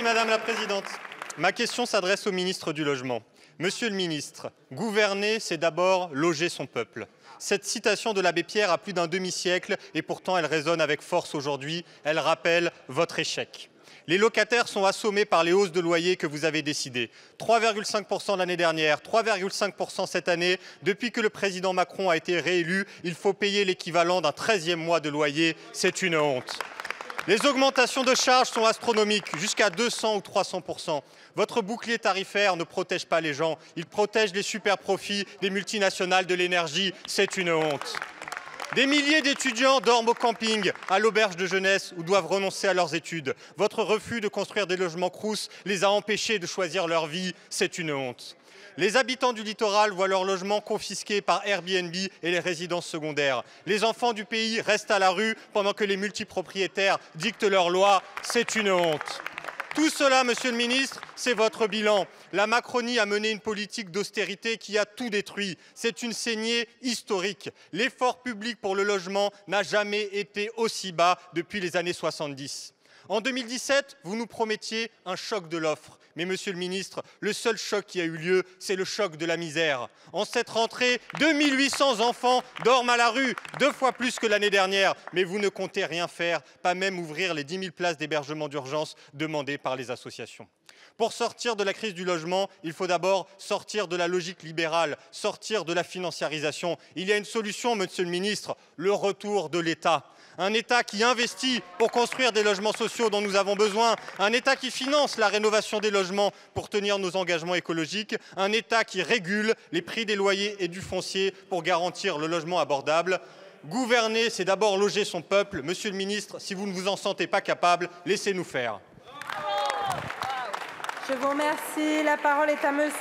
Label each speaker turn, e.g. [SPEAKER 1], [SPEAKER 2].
[SPEAKER 1] Merci Madame la Présidente. Ma question s'adresse au ministre du Logement. Monsieur le ministre, gouverner, c'est d'abord loger son peuple. Cette citation de l'abbé Pierre a plus d'un demi-siècle et pourtant elle résonne avec force aujourd'hui. Elle rappelle votre échec. Les locataires sont assommés par les hausses de loyer que vous avez décidées. 3,5% l'année dernière, 3,5% cette année. Depuis que le président Macron a été réélu, il faut payer l'équivalent d'un 13e mois de loyer. C'est une honte. Les augmentations de charges sont astronomiques, jusqu'à 200 ou 300%. Votre bouclier tarifaire ne protège pas les gens, il protège les super-profits des multinationales de l'énergie. C'est une honte. Des milliers d'étudiants dorment au camping, à l'auberge de jeunesse ou doivent renoncer à leurs études. Votre refus de construire des logements Crous les a empêchés de choisir leur vie. C'est une honte. Les habitants du littoral voient leurs logements confisqués par Airbnb et les résidences secondaires. Les enfants du pays restent à la rue pendant que les multipropriétaires dictent leurs lois. C'est une honte. Tout cela, Monsieur le ministre, c'est votre bilan. La Macronie a mené une politique d'austérité qui a tout détruit. C'est une saignée historique. L'effort public pour le logement n'a jamais été aussi bas depuis les années 70. En 2017, vous nous promettiez un choc de l'offre. Mais Monsieur le ministre, le seul choc qui a eu lieu, c'est le choc de la misère. En cette rentrée, 2800 enfants dorment à la rue, 2 fois plus que l'année dernière. Mais vous ne comptez rien faire, pas même ouvrir les 10 000 places d'hébergement d'urgence demandées par les associations. Pour sortir de la crise du logement, il faut d'abord sortir de la logique libérale, sortir de la financiarisation. Il y a une solution, Monsieur le ministre, le retour de l'État. Un État qui investit pour construire des logements sociaux dont nous avons besoin, un État qui finance la rénovation des logements pour tenir nos engagements écologiques, un État qui régule les prix des loyers et du foncier pour garantir le logement abordable. Gouverner, c'est d'abord loger son peuple. Monsieur le ministre, si vous ne vous en sentez pas capable, laissez-nous faire.
[SPEAKER 2] Je vous remercie. La parole est à monsieur